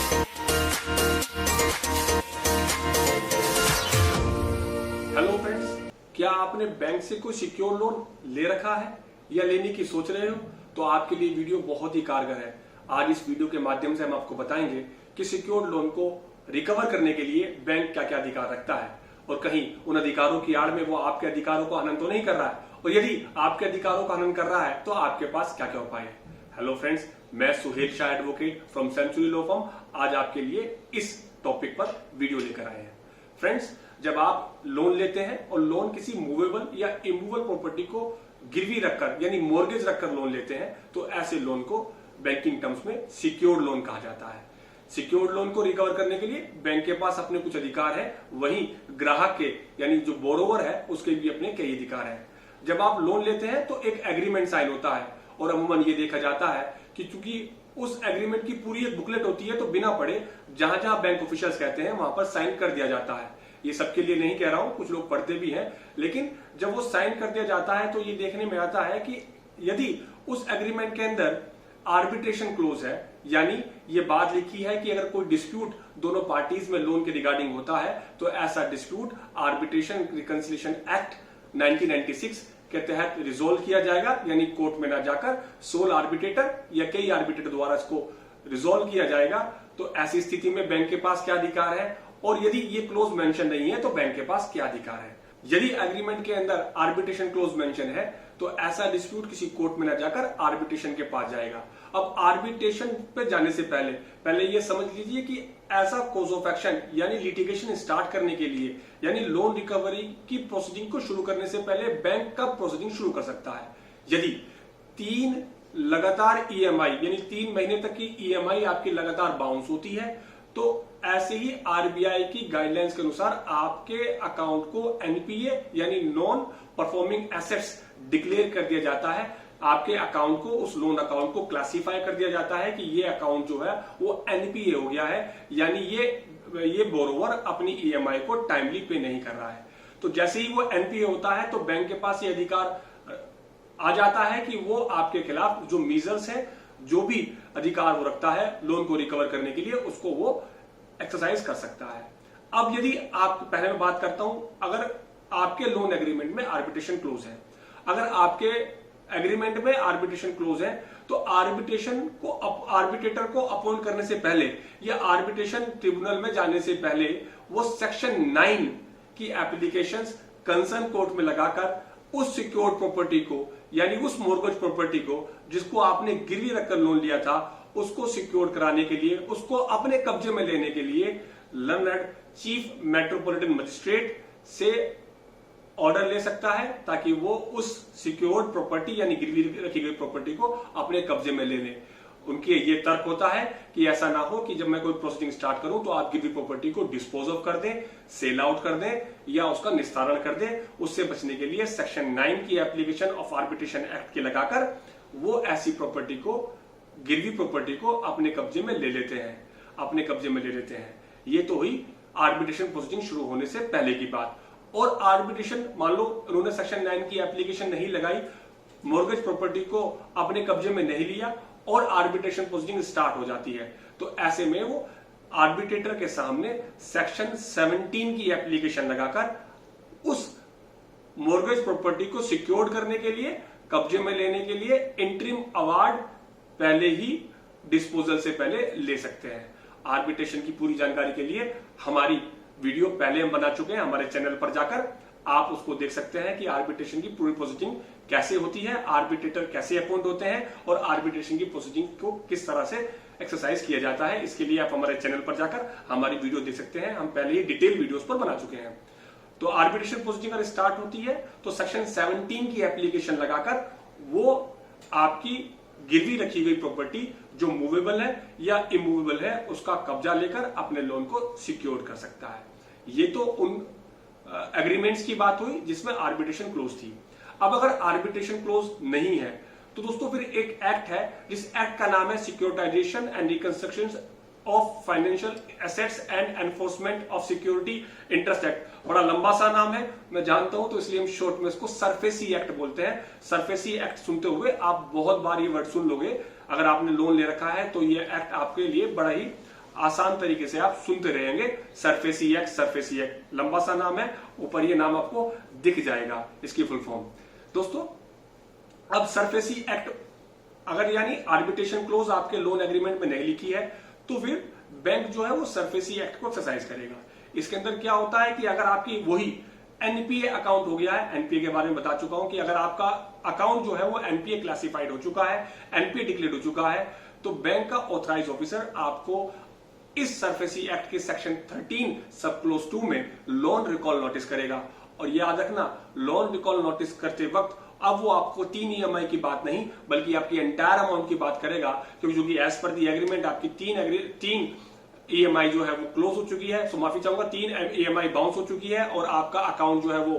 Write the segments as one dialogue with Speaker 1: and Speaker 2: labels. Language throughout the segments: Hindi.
Speaker 1: हेलो फ्रेंड्स, क्या आपने बैंक से कोई सिक्योर लोन ले रखा है या लेने की सोच रहे हो? तो आपके लिए वीडियो बहुत ही कारगर है। आज इस वीडियो के माध्यम से हम आपको बताएंगे कि सिक्योर लोन को रिकवर करने के लिए बैंक क्या क्या अधिकार रखता है और कहीं उन अधिकारों की आड़ में वो आपके अधिकारों को हनन तो नहीं कर रहा है, और यदि आपके अधिकारों का हनन कर रहा है तो आपके पास क्या क्या उपाय है। हेलो फ्रेंड्स, मैं Suhail Shah advocate from Century Law Firm आज आपके लिए इस टॉपिक पर वीडियो लेकर आए हैं। फ्रेंड्स, जब आप लोन लेते हैं और लोन किसी मूवेबल या इमूवेबल प्रॉपर्टी को गिरवी रखकर यानी मॉर्गेज रखकर लोन लेते हैं तो ऐसे लोन को बैंकिंग टर्म्स में सिक्योर्ड लोन कहा जाता है। सिक्योर्ड लोन को रिकवर करने के लिए बैंक के पास अपने कुछ अधिकार है, वहीं ग्राहक के यानी जो बोरोवर है उसके भी अपने कई अधिकार है। जब आप लोन लेते हैं तो एक एग्रीमेंट साइन होता है और अमूमन ये देखा जाता है कि चूंकि उस एग्रीमेंट की पूरी एक बुकलेट होती है तो बिना पढ़े जहां जहां बैंक ऑफिशियल्स कहते हैं वहां पर साइन कर दिया जाता है। ये सबके लिए नहीं कह रहा हूं, कुछ लोग पढ़ते भी हैं, लेकिन जब वो साइन कर दिया जाता है तो ये देखने में आता है कि यदि उस एग्रीमेंट के अंदर आर्बिट्रेशन क्लोज है, यानी ये बात लिखी है कि अगर कोई डिस्प्यूट दोनों पार्टीज में लोन के रिगार्डिंग होता है तो ऐसा डिस्प्यूट आर्बिट्रेशन रिकंसिलिएशन एक्ट 1996 के तहत रिजोल्व किया जाएगा, यानी कोर्ट में ना जाकर सोल आर्बिट्रेटर या कई आर्बिट्रेटर द्वारा इसको रिजोल्व किया जाएगा। तो ऐसी स्थिति में बैंक के पास क्या अधिकार है और यदि ये क्लोज मेंशन नहीं है तो बैंक के पास क्या अधिकार है। यदि एग्रीमेंट के अंदर आर्बिट्रेशन क्लोज मेंशन है तो ऐसा डिस्प्यूट किसी कोर्ट में न जाकर आर्बिट्रेशन के पास जाएगा। अब आर्बिट्रेशन पे जाने से पहले ये समझ लीजिए कि ऐसा कोज ऑफ एक्शन यानी लिटिगेशन स्टार्ट करने के लिए यानी लोन रिकवरी की प्रोसीडिंग को शुरू करने से पहले बैंक का प्रोसीडिंग शुरू कर सकता है। यदि 3 लगातार ईएमआई यानी 3 महीने तक की ईएमआई आपकी लगातार बाउंस होती है तो ऐसे ही आरबीआई की गाइडलाइंस के अनुसार आपके अकाउंट को एनपीए यानी नॉन परफॉर्मिंग एसेट्स डिक्लेयर कर दिया जाता है। आपके अकाउंट को, उस लोन अकाउंट को क्लासिफाई कर दिया जाता है कि ये अकाउंट जो है वो एनपीए हो गया है, यानी ये बोरोवर अपनी ईएमआई को टाइमली पे नहीं कर रहा है। तो जैसे ही वो एनपीए होता है तो बैंक के पास ये अधिकार आ जाता है कि वो आपके खिलाफ जो मीजर्स है, जो भी अधिकार वो रखता है लोन को रिकवर करने के लिए, उसको वो एक्सरसाइज कर सकता है। अब यदि आप, पहले मैं बात करता हूं, अगर आपके लोन एग्रीमेंट में आर्बिट्रेशन क्लोज है, अगर आपके एग्रीमेंट में आर्बिट्रेशन क्लोज है तो आर्बिट्रेटर को अपॉइंट करने से पहले या आर्बिट्रेशन ट्रिब्यूनल में जाने से पहले वो सेक्शन 9 की एप्लीकेशंस कंसर्न कोर्ट में लगाकर उस सिक्योर्ड प्रॉपर्टी को यानी उस मॉर्गेज प्रॉपर्टी को जिसको आपने गिरवी रखकर लोन लिया था उसको सिक्योर कराने के लिए, उसको अपने कब्जे में लेने के लिए लर्नड चीफ मेट्रोपॉलिटन मजिस्ट्रेट से ऑर्डर ले सकता है ताकि वो उस सिक्योर्ड प्रॉपर्टी यानी गिरवी रखी गई प्रॉपर्टी को अपने कब्जे में ले ले। उनके ये तर्क होता है कि ऐसा ना हो कि जब मैं कोई प्रोसीडिंग स्टार्ट करूं तो आप गिरवी प्रॉपर्टी को डिस्पोज ऑफ कर दें, सेल आउट कर दें या उसका निस्तारण कर दें। उससे बचने के लिए सेक्शन 9 की एप्लीकेशन ऑफ आर्बिट्रेशन एक्ट के लगाकर वो ऐसी प्रॉपर्टी को, गिरवी प्रॉपर्टी को अपने कब्जे में ले लेते हैं। ये तो हुई आर्बिट्रेशन प्रोसीडिंग शुरू होने से पहले की बात। और आर्बिट्रेशन, मान लो उन्होंने सेक्शन 9 की एप्लीकेशन नहीं लगाई, मॉर्गेज प्रॉपर्टी को अपने कब्जे में नहीं लिया और आर्बिट्रेशन प्रोसीडिंग स्टार्ट हो जाती है, तो ऐसे में वो आर्बिट्रेटर के सामने सेक्शन 17 की एप्लीकेशन लगाकर उस मॉर्गेज प्रॉपर्टी को सिक्योर्ड करने के लिए, कब्जे में लेने के लिए इंटरिम अवार्ड पहले ही डिस्पोजल से पहले ले सकते हैं। आर्बिट्रेशन की पूरी जानकारी के लिए हमारी वीडियो पहले हम बना चुके हैं, हमारे चैनल पर जाकर आप उसको देख सकते हैं कि आर्बिट्रेशन की पूरी प्रोसीडिंग कैसे होती है, आर्बिट्रेटर कैसे अपॉइंट होते हैं और आर्बिट्रेशन की प्रोसीडिंग को किस तरह से एक्सरसाइज किया जाता है। इसके लिए आप हमारे चैनल पर जाकर हमारी वीडियो देख सकते हैं, हम पहले ही डिटेल वीडियोस पर बना चुके हैं। तो आर्बिट्रेशन प्रोसीडिंग अगर स्टार्ट होती है तो सेक्शन 17 की एप्लीकेशन लगाकर वो आपकी गिरवी रखी गई प्रॉपर्टी जो मूवेबल है या इमूवेबल है उसका कब्जा लेकर अपने लोन को सिक्योर कर सकता है। ये तो उन एग्रीमेंट्स की बात हुई जिसमें आर्बिट्रेशन क्लोज थी। अब अगर आर्बिट्रेशन क्लोज नहीं है तो दोस्तों फिर एक एक्ट है, जिस एक्ट का नाम है Securitisation and Reconstruction of Financial Assets and Enforcement of Security Interest Act. बड़ा लंबा सा नाम है, मैं जानता हूं, तो इसलिए हम शॉर्ट में इसको सरफेसी एक्ट बोलते हैं। सरफेसी एक्ट सुनते हुए आप बहुत बार ये वर्ड सुन लोगे। अगर आपने लोन ले रखा है तो ये एक्ट आपके लिए बड़ा ही आसान तरीके से आप सुनते रहेंगे। सरफेसी एक्ट, सरफेसी एक्ट लंबा सा नाम है, ऊपर ये नाम आपको दिख जाएगा इसकी फुल फॉर्म। दोस्तों अब सरफेसी एक्ट अगर यानी आर्बिट्रेशन क्लोज आपके लोन एग्रीमेंट में नहीं लिखी है तो फिर बैंक जो है वो सरफेसी एक्ट को एक्सरसाइज करेगा। इसके अंदर क्या होता है कि अगर आपकी वही एनपीए अकाउंट हो गया है, एनपीए के बारे में बता चुका हूं कि अगर आपका अकाउंट जो है वो एनपीए क्लासिफाइड हो चुका है, एनपीए डिक्लेयर हो चुका है, तो बैंक का ऑथराइज ऑफिसर आपको इस सरफेसी एक्ट के सेक्शन 13 सब क्लोज 2 में लोन रिकॉल नोटिस करेगा। और याद रखना, लोन रिकॉल नोटिस करते वक्त अब वो आपको 3 ईएमआई की बात नहीं बल्कि आपकी एंटायर अमाउंट की बात करेगा, क्योंकि एज पर दी एग्रीमेंट आपकी 3 ईएमआई जो है वो क्लोज हो चुकी है, सो माफी चाहूंगा 3 ईएमआई बाउंस हो चुकी है और आपका अकाउंट जो है वो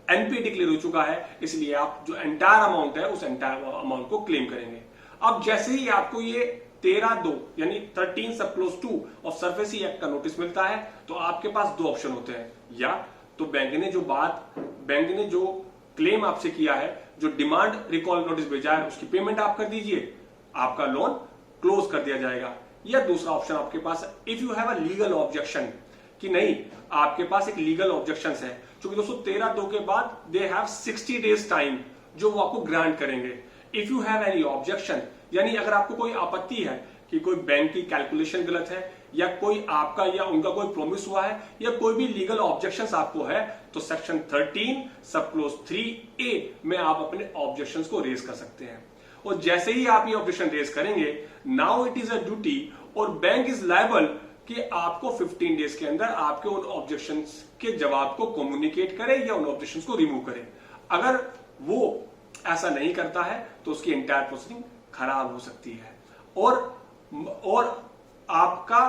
Speaker 1: एनपीए डिक्लेयर हो चुका है, इसलिए आप जो एंटायर अमाउंट है उस एंटायर अमाउंट को क्लेम करेंगे। अब जैसे ही आपको ये 13(2) यानी 13 सब क्लोज 2 और सरफेसी एक्ट का नोटिस मिलता है तो आपके पास 2 ऑप्शन होते हैं। या तो बैंक ने जो क्लेम आपसे किया है, जो डिमांड रिकॉल नोटिस भेजा है, उसकी पेमेंट आप कर दीजिए, आपका लोन क्लोज कर दिया जाएगा। या दूसरा ऑप्शन आपके पास है, if you have a legal objection, कि नहीं आपके पास एक लीगल ऑब्जेक्शन है, क्योंकि दोस्तों 13(2) के बाद दे हैव 60 डेज टाइम जो वो आपको ग्रांट करेंगे। If you have any objection यानी अगर आपको कोई आपत्ति है कि कोई बैंक की कैलकुलेशन गलत है या कोई आपका या उनका कोई प्रॉमिस हुआ है या कोई भी लीगल ऑब्जेक्शंस आपको है, तो सेक्शन 13 सब क्लोज 3A में आप अपने ऑब्जेक्शंस को रेज कर सकते हैं। और जैसे ही आप ये ऑब्जेक्शन रेज करेंगे, now it is a duty और बैंक इज लायबल कि आपको 15 डेज के अंदर आपके उन ऑब्जेक्शंस के जवाब को कम्युनिकेट करे या उन ऑब्जेक्शंस को रिमूव करे। अगर वो ऐसा नहीं करता है तो उसकी एंटायर प्रोसीडिंग खराब हो सकती है। और आपका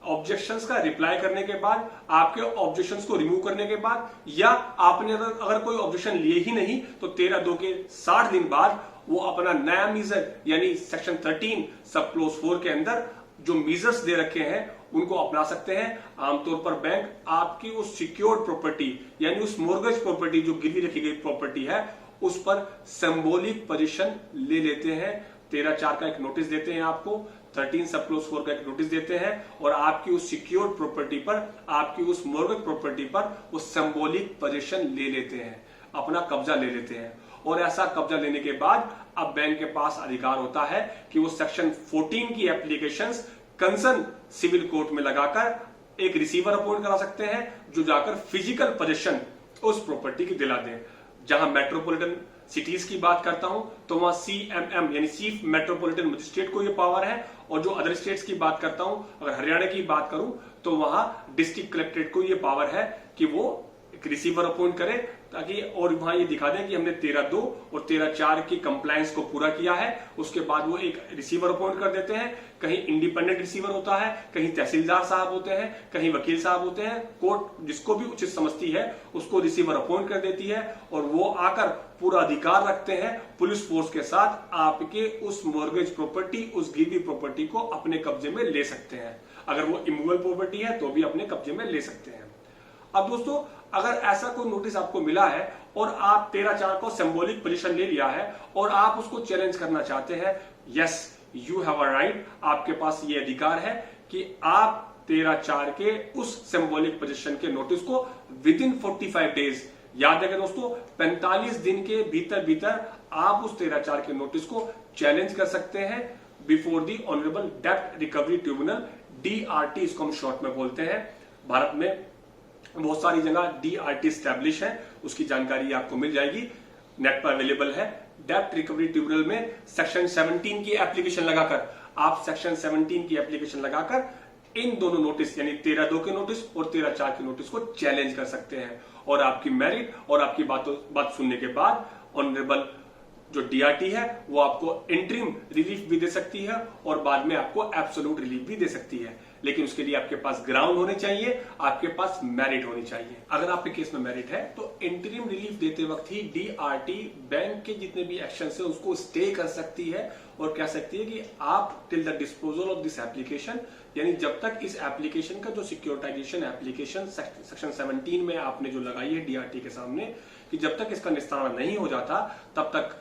Speaker 1: ऑब्जेक्शंस का रिप्लाई करने के बाद, आपके ऑब्जेक्शंस को रिमूव करने के बाद, या आपने अगर कोई ऑब्जेक्शन लिए ही नहीं तो 13(2) के 60 दिन बाद वो अपना नया मीजर यानी सेक्शन 13 सब क्लोज 4 के अंदर जो मीजर्स दे रखे हैं उनको अपना सकते हैं। आमतौर पर बैंक आपकी उस सिक्योर्ड प्रॉपर्टी यानी उस मोर्गेज प्रॉपर्टी जो गिरवी रखी गई प्रॉपर्टी है उस पर सिंबॉलिक पोजीशन ले लेते हैं। 13(4) का एक नोटिस देते हैं आपको, 13 सब क्लोज 4 का एक नोटिस देते हैं और आपकी उस सिक्योर्ड प्रॉपर्टी पर, आपकी उस मोर्गेज प्रॉपर्टी पर वो सिंबॉलिक पोजीशन ले लेते हैं, अपना कब्जा ले लेते हैं। और ऐसा कब्जा लेने के बाद अब बैंक के पास अधिकार होता है कि वो सेक्शन 14 की एप्लीकेशंस कंसर्न सिविल कोर्ट में लगाकर एक रिसीवर अपॉइंट करा सकते हैं जो जाकर फिजिकल पोजीशन उस प्रॉपर्टी की दिला दें। जहां मेट्रोपॉलिटन सिटीज की बात करता हूं तो वहां CMM यानी चीफ मेट्रोपॉलिटन मजिस्ट्रेट को ये पावर है, और जो अदर स्टेट्स की बात करता हूं, अगर हरियाणा की बात करूं तो वहां डिस्ट्रिक्ट कलेक्ट्रेट को ये पावर है कि वो एक रिसीवर अपॉइंट करे ताकि और वहां ये दिखा दें कि हमने 13(2) और 13(4) की कंप्लायंस को पूरा किया है। उसके बाद वो एक रिसीवर अपॉइंट कर देते हैं। कहीं इंडिपेंडेंट रिसीवर होता है, कहीं तहसीलदार साहब होते हैं, कहीं वकील साहब होते हैं। कोर्ट जिसको भी उचित समझती है उसको रिसीवर अपॉइंट कर देती है और वो आकर पूरा अधिकार रखते हैं पुलिस फोर्स के साथ आपके उस मॉर्गेज प्रॉपर्टी, उस गिरवी प्रॉपर्टी को अपने कब्जे में ले सकते हैं। अगर वो इमूवेबल प्रॉपर्टी है तो भी अपने कब्जे में ले सकते हैं। अब दोस्तों अगर ऐसा कोई नोटिस आपको मिला है और आप 13(4) को सिंबॉलिक पोजीशन ले लिया है और आप उसको चैलेंज करना चाहते हैं, yes you have a right, आपके पास ये अधिकार है कि आप 13(4) के उस सिंबॉलिक पोजीशन के नोटिस को विद इन 45 डेज, याद रखें दोस्तों 45 दिन के भीतर भीतर आप उस 13(4) के नोटिस को चैलेंज कर सकते हैं बिफोर दी ऑनरेबल डेब्ट रिकवरी ट्रिब्यूनल, DRT इसको हम शॉर्ट में बोलते हैं। भारत में बहुत सारी जगह DRT स्टैब्लिश है, उसकी जानकारी आपको मिल जाएगी, नेट पर अवेलेबल है। डेब्ट रिकवरी ट्रिब्यूनल में सेक्शन 17 की एप्लीकेशन लगाकर, आप सेक्शन 17 की एप्लीकेशन लगाकर इन दोनों नोटिस यानी 13(2) के नोटिस और 13(4) के नोटिस को चैलेंज कर सकते हैं और आपकी मेरिट और आपकी बात सुनने के बाद ऑनरेबल जो DRT है वो आपको इंटरिम रिलीफ भी दे सकती है और बाद में आपको एब्सोल्यूट रिलीफ भी दे सकती है। लेकिन उसके लिए आपके पास ग्राउंड होने चाहिए, आपके पास मेरिट होनी चाहिए। अगर आपके केस में मेरिट है तो इंटरिम रिलीफ देते वक्त ही DRT बैंक के जितने भी एक्शन है उसको स्टे कर सकती है और कह सकती है कि आप till the disposal of this application, यानी जब तक इस एप्लीकेशन का जो सिक्योरिटाइजेशन एप्लीकेशन सेक्शन 17 में आपने जो लगाई है DRT के सामने, कि जब तक इसका निस्तारण नहीं हो जाता तब तक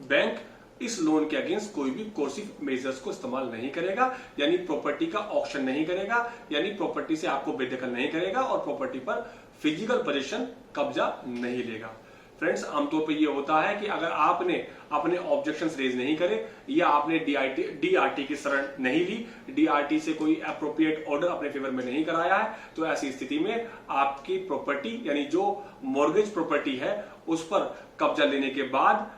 Speaker 1: बैंक इस लोन के अगेंस्ट कोई भी कोर्सिव मेजर्स को इस्तेमाल नहीं करेगा, यानी प्रॉपर्टी का ऑक्शन नहीं करेगा, यानी प्रॉपर्टी से आपको बेदखल नहीं करेगा और प्रॉपर्टी पर फिजिकल पोजीशन कब्जा नहीं लेगा। फ्रेंड्स, आमतौर पर यह होता है कि अगर आपने अपने ऑब्जेक्शंस रेज नहीं करे या आपने डीआरटी की शरण नहीं ली, डीआरटी से कोई अप्रोप्रिएट ऑर्डर अपने फेवर में नहीं कराया है, तो ऐसी स्थिति में आपकी प्रॉपर्टी यानी जो मॉर्गेज प्रॉपर्टी है उस पर कब्जा लेने के बाद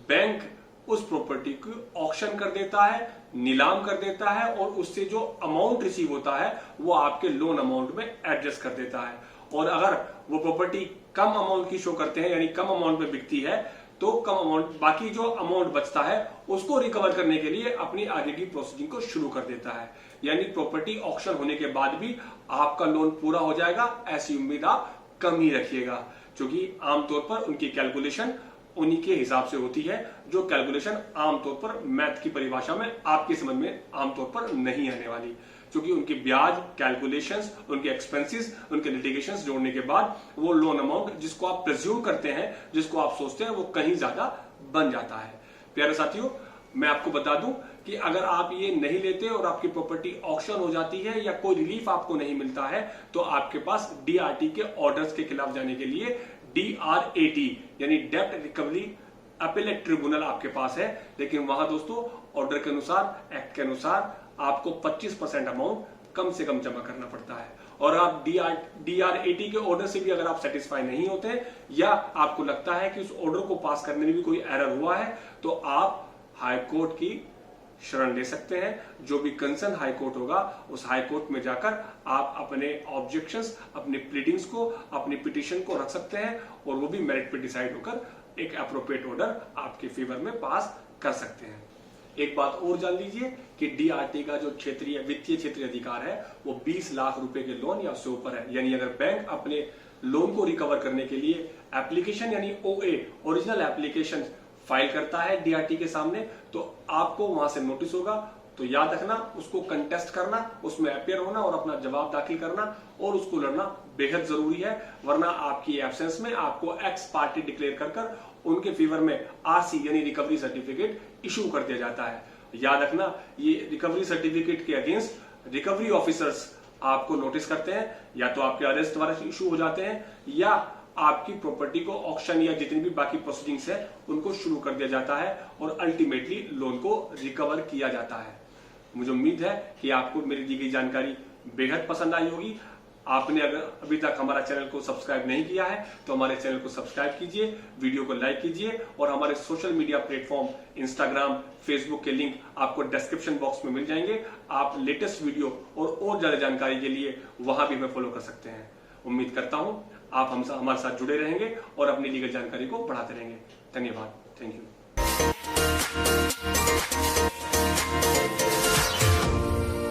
Speaker 1: बैंक उस प्रॉपर्टी को ऑक्शन कर देता है, नीलाम कर देता है और उससे जो अमाउंट रिसीव होता है वो आपके लोन अमाउंट में एडजस्ट कर देता है। और अगर वो प्रॉपर्टी कम अमाउंट की शो करते हैं यानी कम अमाउंट में बिकती है तो कम अमाउंट, बाकी जो अमाउंट बचता है उसको रिकवर करने के लिए अपनी आगे की प्रोसीडिंग को शुरू कर देता है। यानी प्रॉपर्टी ऑक्शन होने के बाद भी आपका लोन पूरा हो जाएगा, ऐसी उम्मीद आप कम ही रखिएगा, क्योंकि आमतौर पर उनकी कैलकुलेशन उन्हीं के हिसाब से होती है, जो कैलकुलेशन आमतौर पर मैथ की परिभाषा में आपकी समझ में आमतौर पर नहीं आने वाली, क्योंकि उनके ब्याज कैलकुलेशंस, उनके एक्सपेंसेस, उनके लिटिगेशंस जोड़ने के बाद वो लोन अमाउंट जिसको आप प्रिज्यूम करते हैं, जिसको आप सोचते हैं, वो कहीं ज्यादा बन जाता है। प्यारे साथियों, मैं आपको बता दूं कि अगर आप ये नहीं लेते और आपकी प्रॉपर्टी ऑक्शन हो जाती है या कोई रिलीफ आपको नहीं मिलता है तो आपके पास डीआरटी के ऑर्डर्स के खिलाफ जाने के लिए डीआरएटी यानी डेब्ट रिकवरी अपीलेट ट्रिब्यूनल आपके पास है। लेकिन वहां दोस्तों ऑर्डर के अनुसार, एक्ट के अनुसार आपको 25% अमाउंट कम से कम जमा करना पड़ता है। और आप डीआरएटी के ऑर्डर से भी अगर आप सेटिस्फाई नहीं होते या आपको लगता है कि उस ऑर्डर को पास करने में भी कोई एरर हुआ है तो आप हाई कोर्ट की शरण ले सकते हैं। जो भी कंसर्न हाई कोर्ट होगा उस हाई कोर्ट में जाकर आप अपने ऑब्जेक्शंस, अपने प्लीडिंग्स को, अपनी पिटीशन को रख सकते हैं और वो भी मेरिट पे डिसाइड होकर एक एप्रोप्रिएट ऑर्डर आपके फेवर में पास कर सकते हैं। एक बात और जान लीजिए कि डीआरटी का जो क्षेत्रीय वित्तीय क्षेत्रीय अधिकार है वो 20 लाख रुपए के लोन या उससे ऊपर है। यानी अगर बैंक अपने लोन को रिकवर करने के लिए एप्लीकेशन यानी ओए ओरिजिनल एप्लीकेशन फाइल करता है डीआरटी के सामने तो आपको वहां से नोटिस होगा, तो याद रखना उसको कंटेस्ट करना, उसमें अपियर होना और अपना जवाब दाखिल करना और उसको लड़ना बेहद जरूरी है, वरना आपकी एब्सेंस में आपको एक्स पार्टी डिक्लेयर कर उनके फेवर में आरसी यानी रिकवरी सर्टिफिकेट इशू कर दिया जाता है। याद रखना ये रिकवरी सर्टिफिकेट के अगेंस्ट रिकवरी ऑफिसर्स आपको नोटिस करते हैं, या तो आपके अरेस्ट वारंट इशू हो जाते हैं या आपकी प्रॉपर्टी को ऑक्शन या जितनी भी बाकी प्रोसीडिंग्स है उनको शुरू कर दिया जाता है और अल्टीमेटली लोन को रिकवर किया जाता है। मुझे उम्मीद है कि आपको मेरी दी गई जानकारी बेहद पसंद आई होगी। आपने अगर अभी तक हमारा चैनल को सब्सक्राइब नहीं किया है तो हमारे चैनल को सब्सक्राइब कीजिए, वीडियो को लाइक कीजिए और हमारे social media platform Instagram, Facebook के लिंक आपको डिस्क्रिप्शन बॉक्स में मिल जाएंगे। आप लेटेस्ट वीडियो और ज्यादा जानकारी के लिए वहां भी हमें फॉलो कर सकते हैं। उम्मीद करता हूं आप हमारे साथ जुड़े रहेंगे और अपनी लीगल जानकारी को बढ़ाते रहेंगे। धन्यवाद। Thank you.